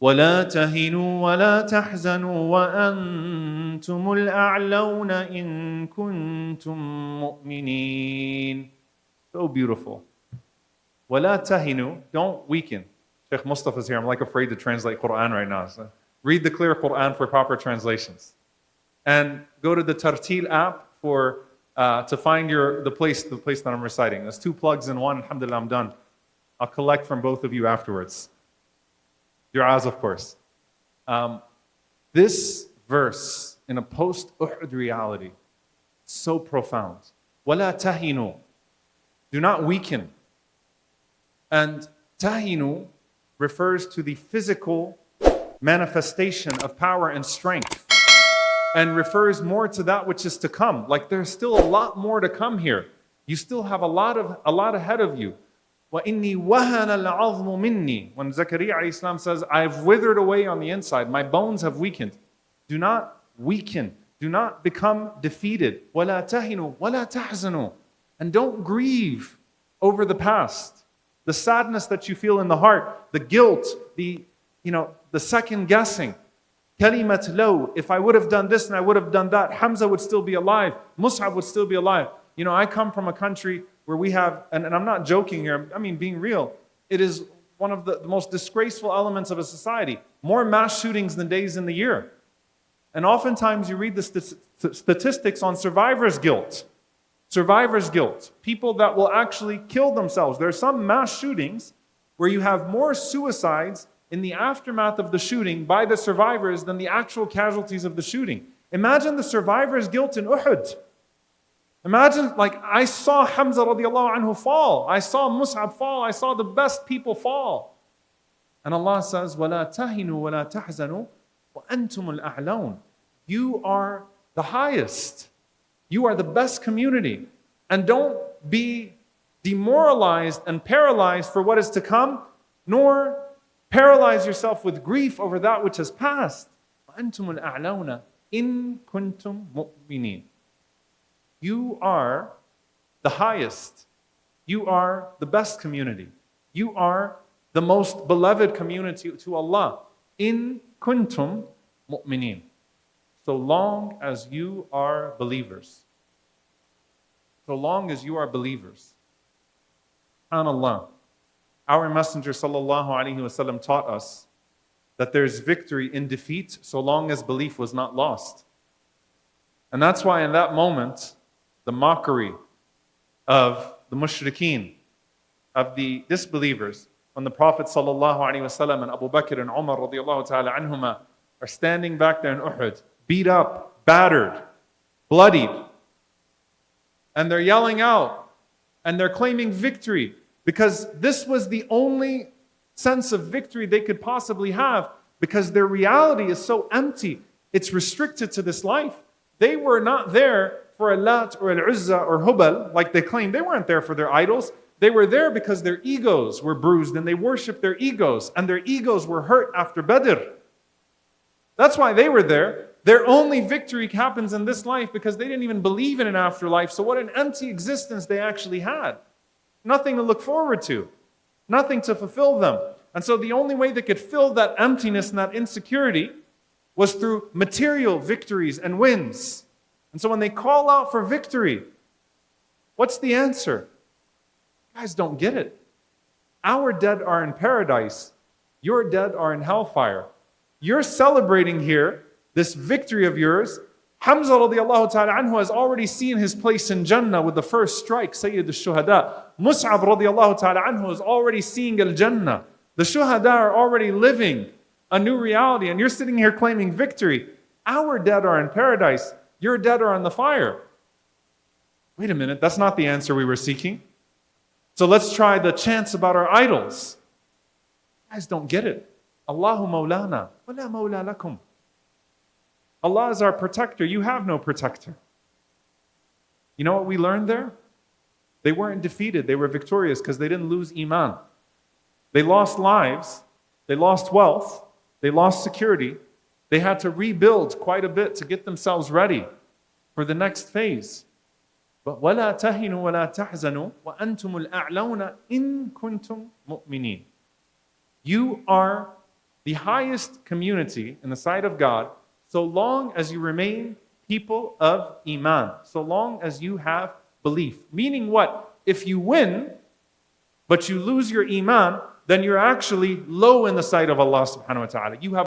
وَلَا تَهِنُوا وَلَا تَحْزَنُوا وَأَنْتُمُ الْأَعْلَوْنَ إِن كُنْتُم مُؤْمِنِينَ. So beautiful. وَلَا تَهِنُوا, don't weaken. Sheikh Mustafa is here. I'm like afraid to translate Quran right now. So read the clear Quran for proper translations. And go to the Tartil app for to find the place that I'm reciting. There's 2 plugs in one. Alhamdulillah, I'm done. I'll collect from both of you afterwards. Du'as, of course. This verse in a post-Uhud reality, so profound. وَلَا تَهِنُوا, do not weaken. And tahinu refers to the physical manifestation of power and strength, and refers more to that which is to come. Like there's still a lot more to come here. You still have a lot ahead of you. وَإِنِّي وَهَنَ الْعَظْمُ مِنِّي. When Zakaria alayhi salam says, I've withered away on the inside, my bones have weakened. Do not weaken. Do not become defeated. وَلَا تَهِنُوا وَلَا تَحْزَنُوا. And don't grieve over the past. The sadness that you feel in the heart, the guilt, the second guessing. Kalimat law, if I would have done this and I would have done that, Hamza would still be alive, Mus'ab would still be alive. I come from a country where we have, and I'm not joking here, I mean being real, it is one of the most disgraceful elements of a society. More mass shootings than days in the year. And oftentimes you read the statistics on survivor's guilt. Survivor's guilt. People that will actually kill themselves. There are some mass shootings where you have more suicides in the aftermath of the shooting by the survivors than the actual casualties of the shooting. Imagine the survivor's guilt in Uhud. Imagine, I saw Hamza radiallahu anhu fall. I saw Mus'ab fall. I saw the best people fall. And Allah says, وَلَا تَهِنُوا وَلَا تَحْزَنُوا وَأَنْتُمُ الْأَعْلَوْنَ. You are the highest. You are the best community. And don't be demoralized and paralyzed for what is to come, nor paralyze yourself with grief over that which has passed. وَأَنْتُمُ الْأَعْلَوْنَ إِن كُنْتُم مُؤْمِنِينَ. You are the highest. You are the best community. You are the most beloved community to Allah. In kuntum mu'minin. So long as you are believers. So long as you are believers. SubhanAllah. Our Messenger sallallahu alaihi wasallam taught us that there's victory in defeat so long as belief was not lost. And that's why in that moment, the mockery of the mushrikeen, of the disbelievers, when the Prophet sallallahu alaihi wasallam and Abu Bakr and Umar radiallahu ta'ala anhuma are standing back there in Uhud, beat up, battered, bloodied, and they're yelling out, and they're claiming victory, because this was the only sense of victory they could possibly have, because their reality is so empty. It's restricted to this life. They were not there for Lat or Al-Uzza or Hubal, like they claim. They weren't there for their idols. They were there because their egos were bruised and they worshipped their egos, and their egos were hurt after Badr. That's why they were there. Their only victory happens in this life because they didn't even believe in an afterlife. So what an empty existence they actually had. Nothing to look forward to. Nothing to fulfill them. And so the only way they could fill that emptiness and that insecurity was through material victories and wins. And so when they call out for victory, what's the answer? You guys don't get it. Our dead are in paradise. Your dead are in hellfire. You're celebrating here this victory of yours. Hamza radiallahu ta'ala anhu has already seen his place in Jannah with the first strike, Sayyid al-Shuhada. Mus'ab radiallahu ta'ala anhu is already seeing al-Jannah. The Shuhada are already living a new reality, and you're sitting here claiming victory. Our dead are in paradise. Your dead are on the fire. Wait a minute, that's not the answer we were seeking. So let's try the chants about our idols. You guys don't get it. Allahu Mawlana, wa la mawla lakum. Allah is our protector. You have no protector. You know what we learned there? They weren't defeated. They were victorious because they didn't lose Iman. They lost lives. They lost wealth. They lost security. They had to rebuild quite a bit to get themselves ready for the next phase. But وَلَا تَهِنُوا وَلَا تَحْزَنُوا وَأَنْتُمُ الْأَعْلَوْنَ إِن كُنْتُم مُؤْمِنِينَ. You are the highest community in the sight of God, so long as you remain people of Iman, so long as you have belief. Meaning what? If you win, but you lose your Iman, then you're actually low in the sight of Allah subhanahu wa ta'ala. You have